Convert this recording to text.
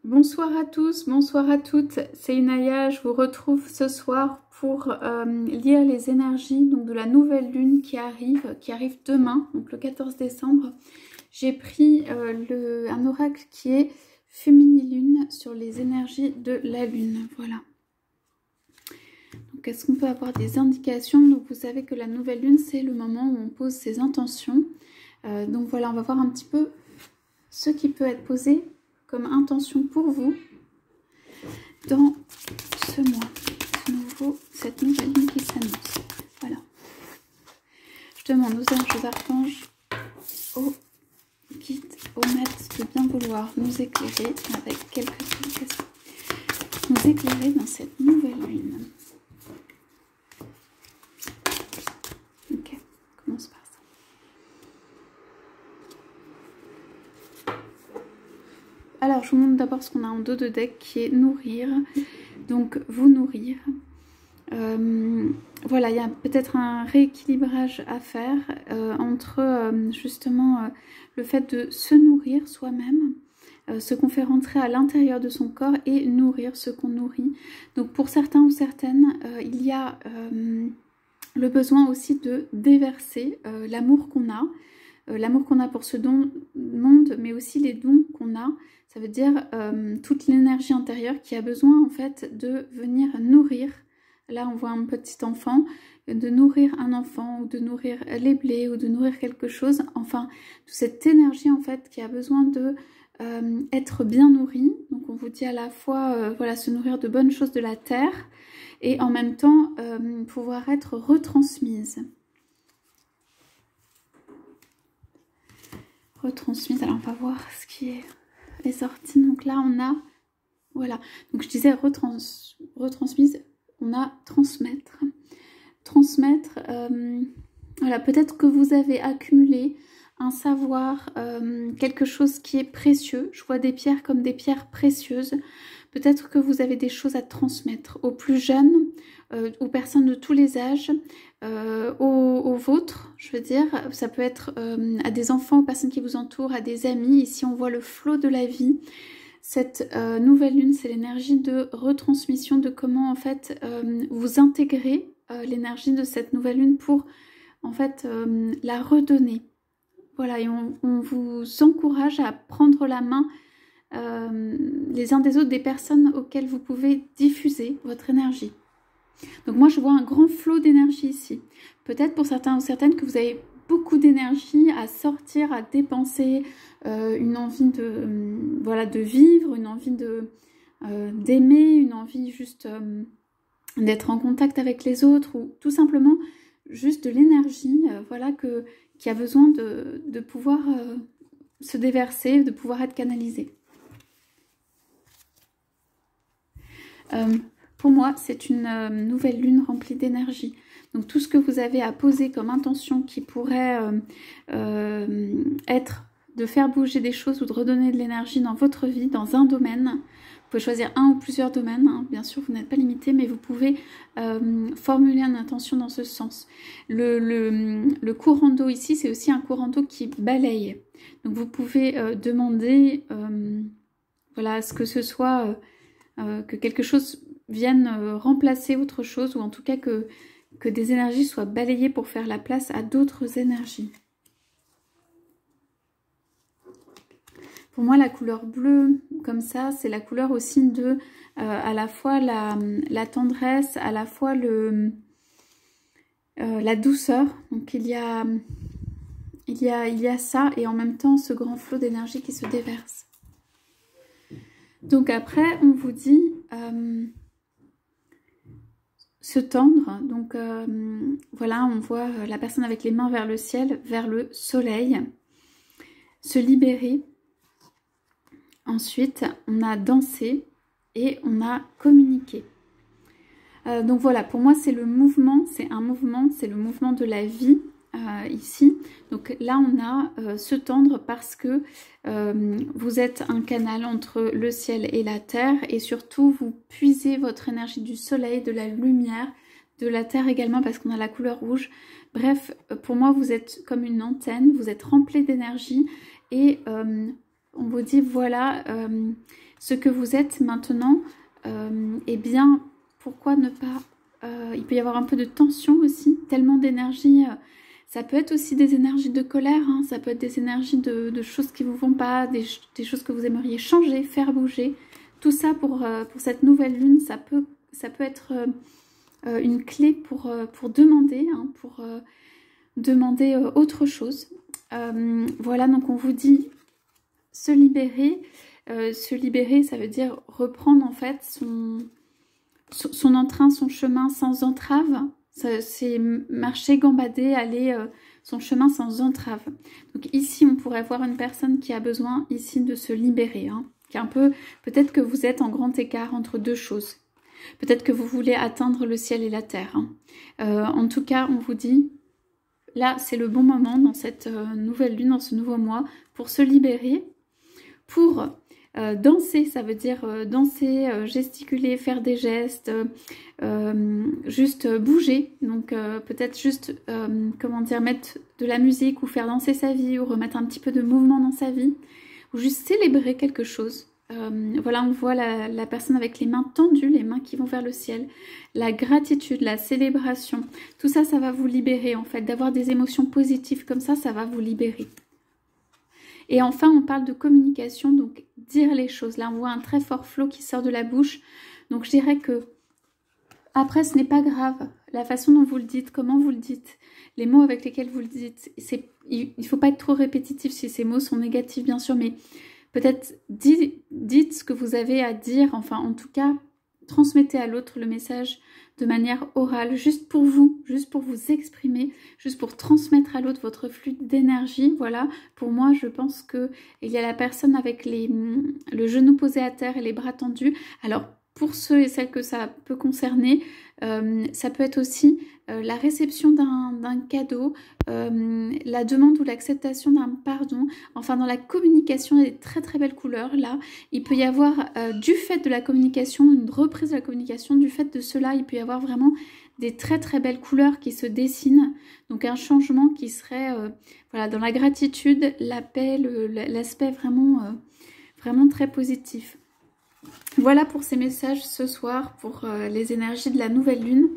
Bonsoir à tous, bonsoir à toutes, c'est Inaya, je vous retrouve ce soir pour lire les énergies donc, de la nouvelle lune qui arrive demain, donc le 14 décembre. J'ai pris un oracle qui est Féminilune sur les énergies de la lune, voilà. Donc est-ce qu'on peut avoir des indications? Donc vous savez que la nouvelle lune c'est le moment où on pose ses intentions. Donc voilà, on va voir un petit peu ce qui peut être posé comme intention pour vous dans ce mois, cette nouvelle lune qui s'annonce. Voilà. Je demande aux anges, aux archanges, aux guides, aux maîtres de bien vouloir nous éclairer avec quelques explications. Nous éclairer dans cette nouvelle lune. Ok, on commence par ça. Alors, je vous montre d'abord ce qu'on a en dos de deck qui est nourrir. Donc, vous nourrir. Voilà, il y a peut-être un rééquilibrage à faire entre justement le fait de se nourrir soi-même, ce qu'on fait rentrer à l'intérieur de son corps et nourrir ce qu'on nourrit. Donc, pour certains ou certaines, il y a le besoin aussi de déverser l'amour qu'on a. L'amour qu'on a pour ce monde, mais aussi les dons qu'on a. Ça veut dire toute l'énergie intérieure qui a besoin en fait de venir nourrir. Là, on voit un petit enfant, de nourrir un enfant, ou de nourrir les blés, ou de nourrir quelque chose. Enfin, toute cette énergie en fait qui a besoin de être bien nourrie. Donc on vous dit à la fois, voilà, se nourrir de bonnes choses de la terre, et en même temps pouvoir être retransmise. Retransmise, alors on va voir ce qui est sorti. Donc là on a, voilà, donc je disais retransmise, on a transmettre. Transmettre, voilà, peut-être que vous avez accumulé un savoir, quelque chose qui est précieux. Je vois des pierres comme des pierres précieuses. Peut-être que vous avez des choses à transmettre aux plus jeunes, aux personnes de tous les âges, aux vôtres, je veux dire. Ça peut être à des enfants, aux personnes qui vous entourent, à des amis. Ici, on voit le flot de la vie. Cette nouvelle lune, c'est l'énergie de retransmission, de comment en fait vous intégrez l'énergie de cette nouvelle lune pour en fait la redonner. Voilà, et on vous encourage à prendre la main les uns des autres, des personnes auxquelles vous pouvez diffuser votre énergie. Donc moi je vois un grand flot d'énergie ici. Peut-être pour certains ou certaines que vous avez beaucoup d'énergie à sortir, à dépenser, une envie de, voilà, de vivre, une envie d'aimer, une envie juste d'être en contact avec les autres, ou tout simplement juste de l'énergie, voilà, qui a besoin de pouvoir se déverser, de pouvoir être canalisée. Pour moi, c'est une nouvelle lune remplie d'énergie. Donc tout ce que vous avez à poser comme intention qui pourrait être de faire bouger des choses ou de redonner de l'énergie dans votre vie, dans un domaine. Vous pouvez choisir un ou plusieurs domaines, hein. Bien sûr, vous n'êtes pas limité, mais vous pouvez formuler une intention dans ce sens. Le courant d'eau ici, c'est aussi un courant d'eau qui balaye. Donc vous pouvez demander voilà, à ce que ce soit... que quelque chose vienne remplacer autre chose, ou en tout cas que des énergies soient balayées pour faire la place à d'autres énergies. Pour moi, la couleur bleue, comme ça, c'est la couleur aussi de à la fois la tendresse, à la fois la douceur. Donc il y a ça, et en même temps ce grand flot d'énergie qui se déverse. Donc après, on vous dit se tendre. Donc voilà, on voit la personne avec les mains vers le ciel, vers le soleil, se libérer. Ensuite, on a dansé et on a communiqué. Donc voilà, pour moi, c'est le mouvement, c'est un mouvement, c'est le mouvement de la vie. Ici, donc là on a se tendre parce que vous êtes un canal entre le ciel et la terre, et surtout vous puisez votre énergie du soleil, de la lumière, de la terre également parce qu'on a la couleur rouge. Bref, pour moi vous êtes comme une antenne, vous êtes rempli d'énergie, et on vous dit voilà ce que vous êtes maintenant, eh bien pourquoi ne pas, il peut y avoir un peu de tension aussi, tellement d'énergie, ça peut être aussi des énergies de colère, hein, ça peut être des énergies de choses qui ne vous vont pas, des choses que vous aimeriez changer, faire bouger. Tout ça pour cette nouvelle lune, ça peut être une clé pour demander, hein, pour demander autre chose. Voilà, donc on vous dit se libérer. Se libérer, ça veut dire reprendre en fait son entrain, son chemin sans entrave. C'est marcher, gambader, aller son chemin sans entrave. Donc ici, on pourrait voir une personne qui a besoin ici de se libérer. Hein, qui est un peu, peut-être que vous êtes en grand écart entre deux choses. Peut-être que vous voulez atteindre le ciel et la terre. Hein. En tout cas, on vous dit, là, c'est le bon moment dans cette nouvelle lune, dans ce nouveau mois, pour se libérer, pour danser, ça veut dire danser, gesticuler, faire des gestes, juste bouger. Donc peut-être juste, comment dire, mettre de la musique ou faire danser sa vie ou remettre un petit peu de mouvement dans sa vie ou juste célébrer quelque chose. Voilà, on voit la personne avec les mains tendues, les mains qui vont vers le ciel. La gratitude, la célébration, tout ça, ça va vous libérer en fait. D'avoir des émotions positives comme ça va vous libérer. Et enfin, on parle de communication, donc dire les choses. Là, on voit un très fort flot qui sort de la bouche. Donc, je dirais que, après, ce n'est pas grave. La façon dont vous le dites, comment vous le dites, les mots avec lesquels vous le dites, il ne faut pas être trop répétitif si ces mots sont négatifs, bien sûr, mais peut-être dites ce que vous avez à dire. Enfin, en tout cas, transmettez à l'autre le message de manière orale, juste pour vous exprimer, juste pour transmettre à l'autre votre flux d'énergie. Voilà, pour moi, je pense que il y a la personne avec le genou posé à terre et les bras tendus. Alors, pour ceux et celles que ça peut concerner, ça peut être aussi la réception d'un cadeau, la demande ou l'acceptation d'un pardon. Enfin, dans la communication, il y a des très très belles couleurs. Là, il peut y avoir, du fait de la communication, une reprise de la communication, du fait de cela, il peut y avoir vraiment des très très belles couleurs qui se dessinent. Donc un changement qui serait voilà, dans la gratitude, la paix, l'aspect vraiment, vraiment très positif. Voilà pour ces messages ce soir, pour les énergies de la nouvelle lune.